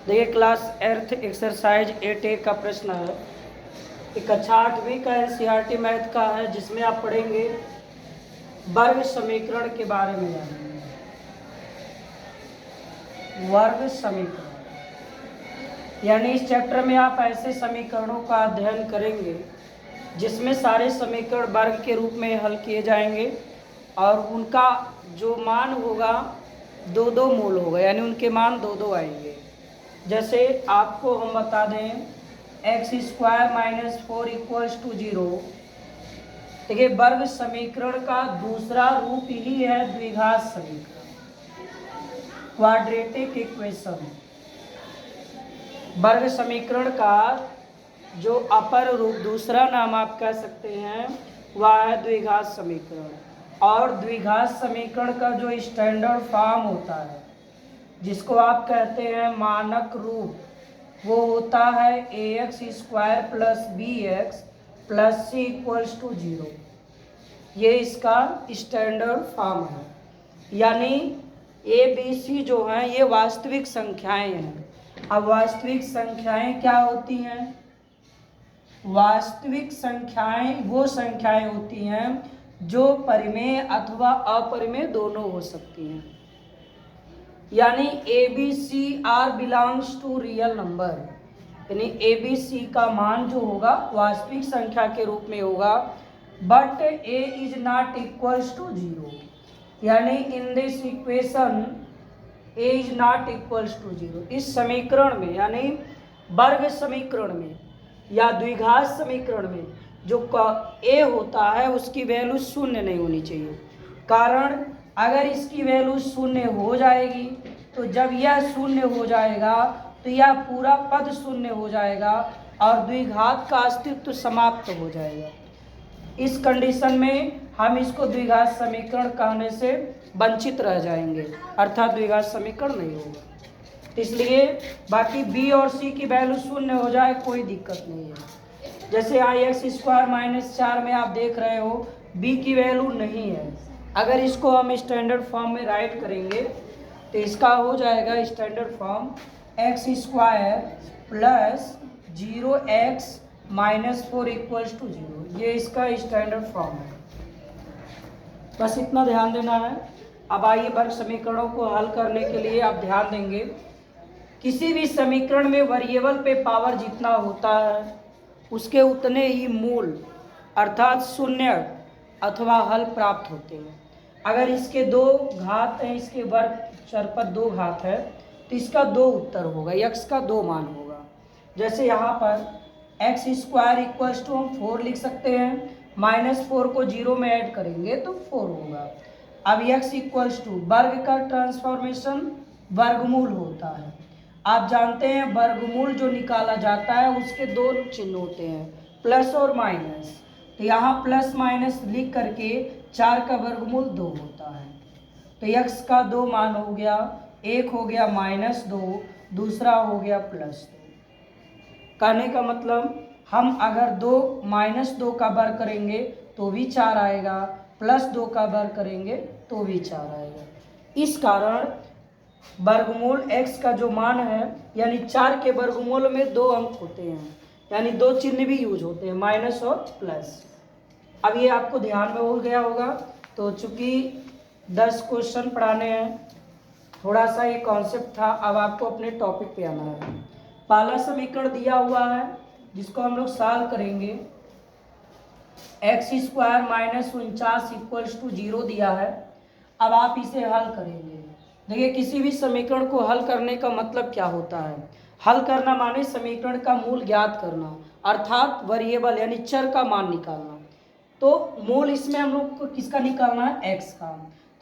देखिए class earth exercise 8A का प्रश्न है। एक कक्षा 8वीं का एनसीईआरटी मैथ का है, जिसमें आप पढ़ेंगे वर्ग समीकरण के बारे में जानेंगे। वर्ग समीकरण यानी इस चैप्टर में आप ऐसे समीकरणों का अध्ययन करेंगे जिसमें सारे समीकरण वर्ग के रूप में हल किए जाएंगे और उनका जो मान होगा दो दो मूल होगा, यानी उनके मान दो दो आएंगे। जैसे आपको हम बता दें x² - 4 = 0। देखिए वर्ग समीकरण का दूसरा रूप ही है द्विघात समीकरण, क्वाड्रेटिक इक्वेशन। वर्ग समीकरण का जो अपर रूप, दूसरा नाम आप कह सकते हैं, वह है द्विघात समीकरण। और द्विघात समीकरण का जो स्टैंडर्ड फॉर्म होता है, जिसको आप कहते हैं मानक रूप, वो होता है ax² + bx + c = 0। ये इसका स्टैंडर्ड फॉर्म है। यानी ए बी सी जो हैं ये वास्तविक संख्याएं हैं। अब वास्तविक संख्याएं क्या होती हैं? वास्तविक संख्याएं वो संख्याएं होती हैं जो परिमेय अथवा अपरिमेय दोनों हो सकती हैं। यानी A B C are belongs to real number, यानी ए बी सी का मान जो होगा वास्तविक संख्या के रूप में होगा, but A is not equals to 0। यानी in this equation A is not equals to 0। इस समीकरण में, यानी वर्ग समीकरण में या द्विघात समीकरण में जो ए होता है उसकी वैल्यू शून्य नहीं होनी चाहिए। कारण अगर इसकी वैल्यू शून्य हो जाएगी तो जब यह शून्य हो जाएगा तो यह पूरा पद शून्य हो जाएगा और द्विघात का अस्तित्व समाप्त हो जाएगा। इस कंडीशन में हम इसको द्विघात समीकरण कहने से वंचित रह जाएंगे, अर्थात द्विघात समीकरण नहीं होगा। इसलिए बाकी बी और सी की वैल्यू शून्य हो जाए कोई दिक्कत नहीं है। जैसे यहाँ x² - 4 में आप देख रहे हो b की वैल्यू नहीं है। अगर इसको हम स्टैंडर्ड फॉर्म में राइट करेंगे तो इसका हो जाएगा स्टैंडर्ड फॉर्म x² + 0x - 4 = 0। ये इसका स्टैंडर्ड फॉर्म है। बस इतना ध्यान देना है। अब आइए वर्ग समीकरणों को हल करने के लिए आप ध्यान देंगे, किसी भी समीकरण में वेरिएबल पे पावर जितना होता है उसके उतने ही मूल अर्थात शून्य अथवा हल प्राप्त होते हैं। अगर इसके दो घात हैं, इसके वर्ग चर पर दो घात है, तो इसका दो उत्तर होगा, x का दो मान होगा। जैसे यहाँ पर x² = हम 4 लिख सकते हैं, -4 को 0 में ऐड करेंगे तो 4 होगा। अब x = वर्ग का ट्रांसफॉर्मेशन वर्गमूल होता है। आप जानते हैं वर्गमूल जो निकाला जाता है उसके दो चिन्ह होते हैं, प्लस और माइनस। तो यहाँ प्लस माइनस लिख करके 4 का वर्गमूल 2 होता है। तो x का दो मान हो गया, एक हो गया -2, दूसरा हो गया +2। कहने का मतलब हम अगर -2 का वर्ग करेंगे तो भी 4 आएगा, +2 का वर्ग करेंगे तो भी 4 आएगा। इस कारण वर्गमूल x का जो मान है, यानी 4 के वर्गमूल में 2 अंक होते हैं, यानी दो चिन्ह भी यूज होते हैं, माइनस और प्लस। अब ये आपको ध्यान में हो गया होगा। तो चूंकि 10 क्वेश्चन पढ़ाने हैं, थोड़ा सा ये कॉन्सेप्ट था, अब आपको अपने टॉपिक पे आना है। पहला समीकरण दिया हुआ है जिसको हम लोग सॉल्व करेंगे। x² - 49 = 0 दिया है। अब आप इसे हल करेंगे। देखिए किसी भी समीकरण को हल करने का मतलब क्या होता है? हल करना माने समीकरण का मूल ज्ञात करना, अर्थात वेरिएबल यानी चर का मान निकालना। तो मूल इसमें हम लोग को किसका निकालना है? x का।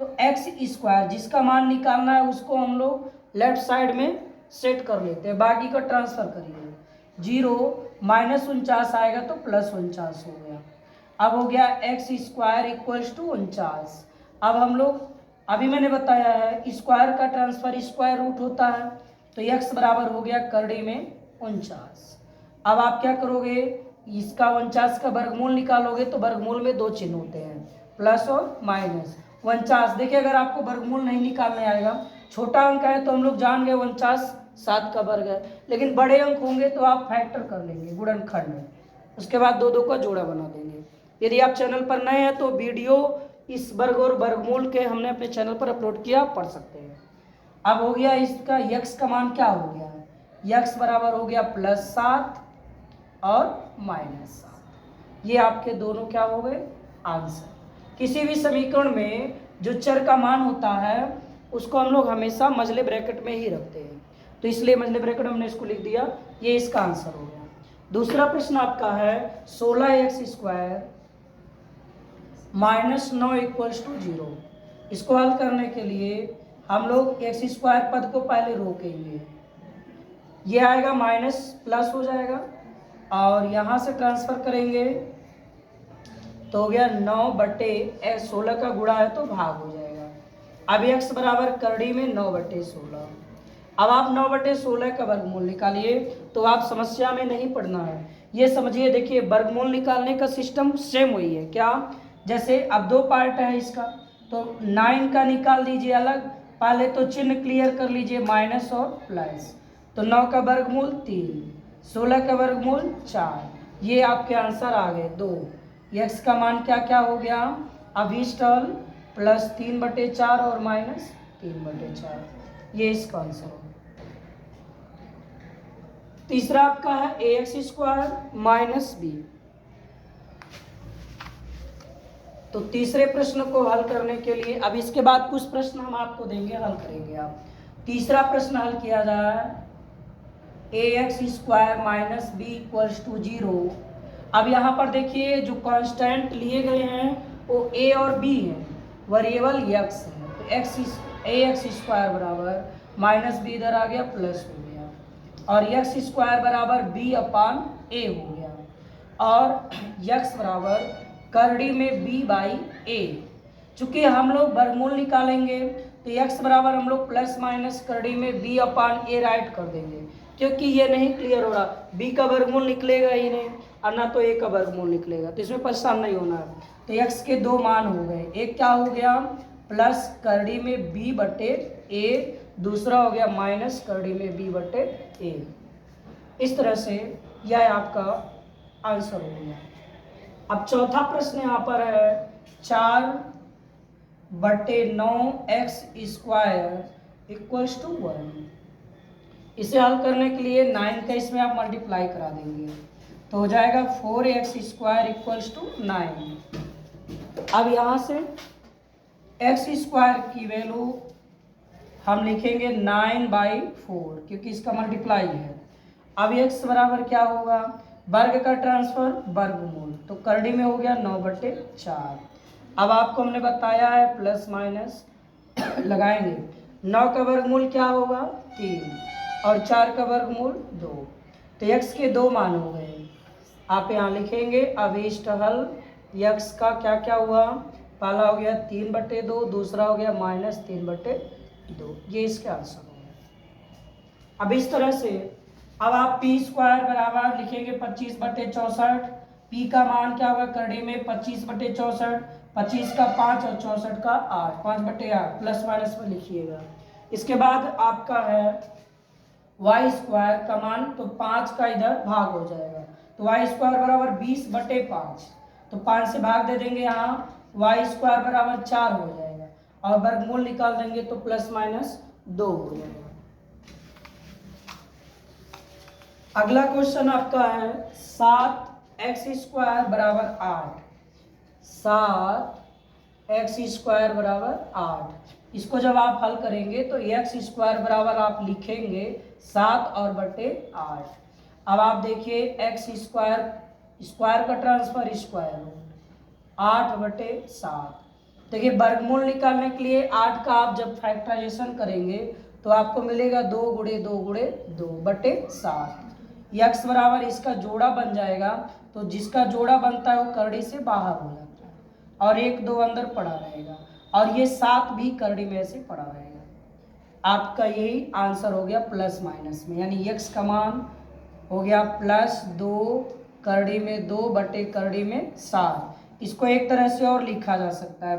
तो x² जिसका मान निकालना है उसको हम लोग लेफ्ट साइड में सेट कर लेते हैं, बाकी का ट्रांसफर करिए। 0 -49 आएगा तो +49 हो गया। अब हो गया x² = 49। अब हम लोग, अभी मैंने बताया है स्क्वायर का ट्रांसफर स्क्वायर रूट होता है, तो x बराबर हो गया करड़ी में 49। अब आप क्या करोगे, इसका 49 का वर्गमूल निकालोगे तो वर्गमूल में दो चिन्ह होते हैं, प्लस और माइनस। 49 देखिए, अगर आपको वर्गमूल नहीं निकालने आएगा छोटा अंक है तो हम लोग जान गए 49 7 का वर्ग है, लेकिन बड़े अंक होंगे तो आप फैक्टर कर लेंगे, गुणनखंड है, उसके बाद दो दो का जोड़ा बना देंगे। यदि आप चैनल पर नए हैं तो वीडियो इस वर्ग और वर्गमूल के हमने अपने चैनल पर अपलोड किया, पढ़ सकते हैं। अब हो गया इसका यक्स का मान क्या हो गया, यक्स बराबर हो गया +7 और -7। ये आपके दोनों क्या हो गए आंसर। किसी भी समीकरण में जो चर का मान होता है उसको हम लोग हमेशा मझले ब्रैकेट में ही रखते हैं, तो इसलिए मझले ब्रैकेट हमने इसको लिख दिया, ये इसका आंसर हो गया। दूसरा प्रश्न आपका है 16x² -9 = 0। इसको हल करने के लिए हम लोग x² पद को पहले रोकेंगे, ये आएगा माइनस प्लस हो जाएगा और यहाँ से ट्रांसफर करेंगे तो हो गया 9/16 का गुणा है तो भाग हो जाएगा। अब x बराबर करड़ी में 9/16। अब आप 9/16 का वर्गमूल निकालिए, तो आप समस्या में नहीं पढ़ना है, ये समझिए। देखिए वर्गमूल निकालने का सिस्टम सेम वही है क्या, जैसे अब दो पार्ट है इसका, तो 9 का निकाल दीजिए अलग, पहले तो चिन्ह क्लियर कर लीजिए माइनस और प्लस, तो 9 का वर्गमूल 3, 16 का वर्गमूल 4, ये आपके आंसर आ गए 2। x का मान क्या क्या हो गया, अभिष्टल +3/4 और -3/4, ये इसका आंसर हो। तीसरा आपका है ax² - b। तो तीसरे प्रश्न को हल करने के लिए अब इसके बाद कुछ प्रश्न हम आपको देंगे, हल करेंगे आप। तीसरा प्रश्न हल किया जाए ax² - b = 0। अब यहाँ पर देखिए जो कांस्टेंट लिए गए हैं वो a और b हैं, वेरिएबल x है, तो ax² बराबर -b इधर आ गया प्लस हो गया और x² बराबर b/a हो गया और x बराबर करड़ी में b/a। चूंकि हम लोग वर्गमूल निकालेंगे तो x बराबर हम लोग प्लस माइनस करड़ी में b/a राइट कर देंगे, क्योंकि ये नहीं क्लियर हो रहा b का वर्गमूल निकलेगा ही नहीं और ना तो a का वर्गमूल निकलेगा, तो इसमें परेशान नहीं होना है। तो x के दो मान हो गए, एक क्या हो गया प्लस करड़ी में b/a, दूसरा हो गया माइनस करड़ी में b/a। इस तरह से यह आपका आंसर हो गया। अब चौथा प्रश्न यहाँ पर है 4/9x² = 1। इसे हल करने के लिए 9 का इसमें आप मल्टीप्लाई करा देंगे तो हो जाएगा 4x² = 9। अब यहाँ से x² की वैल्यू हम लिखेंगे 9/4, क्योंकि इसका मल्टीप्लाई है। अब x बराबर क्या होगा, वर्ग का ट्रांसफर वर्गमूल, तो करड़ी में हो गया 9/4। अब आपको हमने बताया है प्लस माइनस लगाएंगे, 9 का वर्गमूल क्या होगा 3 और 4 का वर्गमूल 2, तो x के दो मान हो गए। आप यहाँ लिखेंगे अभीष्ट हल x का क्या क्या हुआ, पहला हो गया 3/2, दूसरा हो गया -3/2, ये इसके आंसर हो गया। अब इस तरह से अब आप p² बराबर लिखेंगे 25/64, p का मान क्या होगा करड़ी में 25/64, 25 का 5 और 64 का 8, 5/8 प्लस माइनस में लिखिएगा। इसके बाद आपका है y² का मान, तो 5 का इधर भाग हो जाएगा, तो y² बराबर 20/5, तो 5 से भाग दे देंगे, यहाँ y² बराबर 4 हो जाएगा और वर्गमूल निकाल देंगे तो प्लस माइनस 2 हो जाएगा। अगला क्वेश्चन आपका है 7x² बराबर 8, 7x² बराबर 8। इसको जब आप हल करेंगे तो x² बराबर आप लिखेंगे 7 और बटे 8। अब आप देखिए x² स्क्वायर का ट्रांसफर स्क्वायर रूट 8/7। देखिए वर्गमूल निकालने के लिए 8 का आप जब फैक्टराइजेशन करेंगे तो आपको मिलेगा 2 × 2 × 2/7। x बराबर इसका जोड़ा बन जाएगा, तो जिसका जोड़ा बनता है वो करड़ी से बाहर हो जाता है और 1 2 अंदर पड़ा रहेगा और ये 7 भी करड़ी में से पड़ा रहेगा। आपका यही आंसर हो गया प्लस माइनस में, यानी x का मान हो गया +2 करड़ी में 2 बटे करड़ी में 7। इसको एक तरह से और लिखा जा सकता है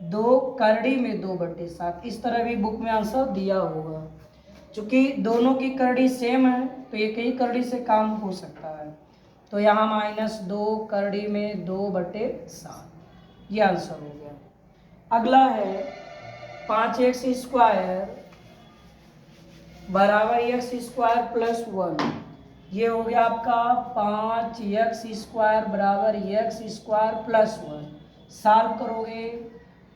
2 करड़ी में 2/7। इस तरह भी बुक में आंसर दिया होगा। चूंकि दोनों की करड़ी सेम है तो एक ही करड़ी से काम हो सकता है। तो यहाँ -2 करड़ी में 2/7, ये आंसर हो गया। अगला है 5x² बराबर x² प्लस 1। ये हो गया आपका 5x² बराबर x² प्लस 1। सॉल्व करोगे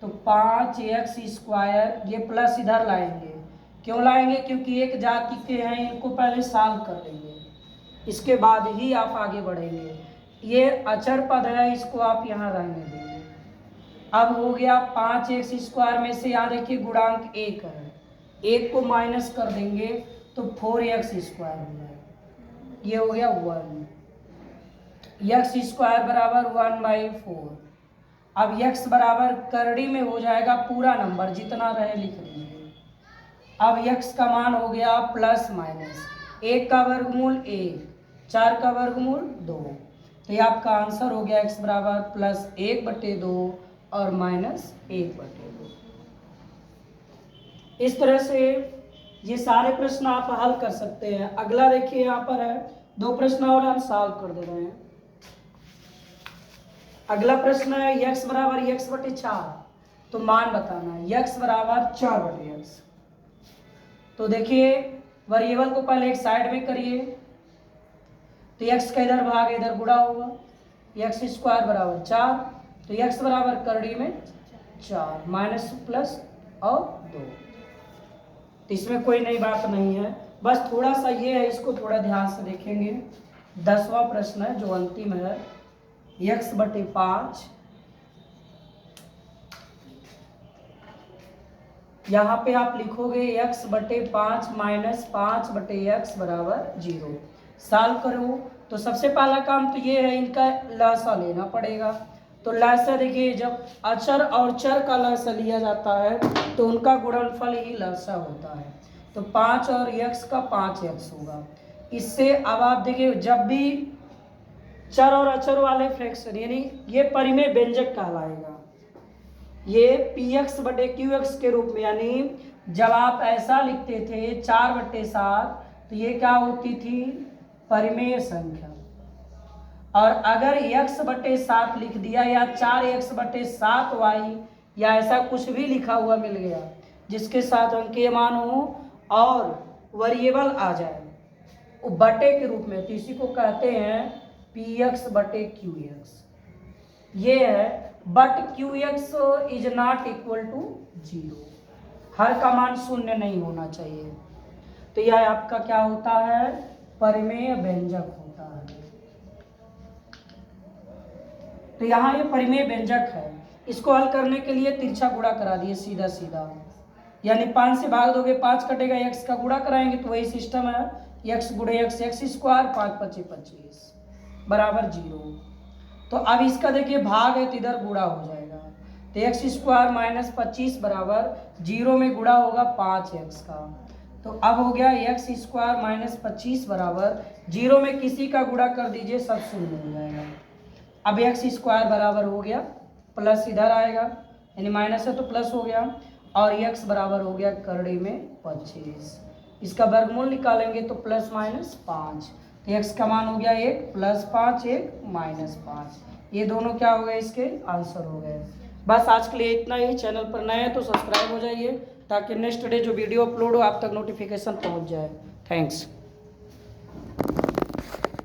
तो 5x², ये प्लस इधर लाएंगे। क्यों लाएंगे? क्योंकि एक जाति के हैं, इनको पहले सॉल्व कर लेंगे, इसके बाद ही आप आगे बढ़ेंगे। ये अचर पद है, इसको आप यहाँ रहने देंगे। अब हो गया 5x² में से यहाँ देखिए गुणांक 1 है, 1 को माइनस कर देंगे तो 4x² हो जाएगा। ये हो गया 1, x² बराबर 1/4। अब x बराबर करड़ी में हो जाएगा पूरा नंबर, जितना रहे लिख लीजिए। अब x का मान हो गया प्लस माइनस, 1 का वर्गमूल 1, 4 का वर्गमूल 2। तो ये आपका आंसर हो गया x बराबर +1/2 और -1/2। इस तरह से ये सारे प्रश्न आप हल कर सकते हैं। अगला देखिए यहाँ पर है 2 प्रश्न और हम सॉल्व कर दे रहे हैं। अगला प्रश्न है x बराबर x/4, तो मान बताना है x बराबर 4/x। तो देखिए वेरिएबल को पहले एक साइड में करिए, तो x का इधर भाग इधर गुणा होगा, x² बराबर 4, तो x बराबर करड़ी में 4 माइनस प्लस और 2। तो इसमें कोई नई बात नहीं है, बस थोड़ा सा ये है, इसको थोड़ा ध्यान से देखेंगे। 10वां प्रश्न है जो अंतिम है, x/5। यहाँ पे आप लिखोगे x/5 माइनस 5/x बराबर 0। सॉल्व करो तो सबसे पहला काम तो ये है, इनका लसा लेना पड़ेगा। तो लसा देखिए, जब अचर और चर का लसा लिया जाता है तो उनका गुणनफल ही लसा होता है। तो 5 और x का 5x होगा। इससे अब आप देखिए, जब भी चर और अचर वाले फ्रैक्शन यानी ये परिमेय व्यंजक कहलाएगा, ये px/qx के रूप में, यानी जब आप ऐसा लिखते थे 4/7 तो ये क्या होती थी? परिमेय संख्या। और अगर x/7 लिख दिया या 4x/7y या ऐसा कुछ भी लिखा हुआ मिल गया जिसके साथ अंकीय मान हो और वेरिएबल आ जाए वो बटे के रूप में, तो इसी को कहते हैं px/qx। ये है, but qx is not equal to 0, हर का मान 0 नहीं होना चाहिए। तो यह आपका क्या होता है? परिमेय व्यंजक होता है। तो यहाँ ये परिमेय व्यंजक है। इसको हल करने के लिए तिरछा गुणा करा दिए सीधा सीधा, यानी 5 से भाग दोगे 5 कटेगा, x का गुणा कराएंगे तो वही सिस्टम है, x गुणे x, x², 5×5=25 बराबर 0। तो अब इसका देखिए भाग है तो इधर गुणा हो जाएगा, तो x² माइनस 25 बराबर 0 में गुणा होगा 5x का। तो अब हो गया x² माइनस 25 बराबर 0 में किसी का गुणा कर दीजिए, सब 0 हो जाएगा। अब x² बराबर हो गया प्लस इधर आएगा, यानी माइनस है तो प्लस हो गया, और x बराबर हो गया करड़ी में 25। इसका वर्गमूल निकालेंगे तो प्लस माइनस 5, तो x का मान हो गया 1 + 5 1 -5। ये दोनों क्या हो गए? इसके आंसर हो गए। बस आज के लिए इतना ही। चैनल पर नए हैं तो सब्सक्राइब हो जाइए ताकि नेक्स्ट डे जो वीडियो अपलोड हो आप तक नोटिफिकेशन पहुंच जाए। थैंक्स।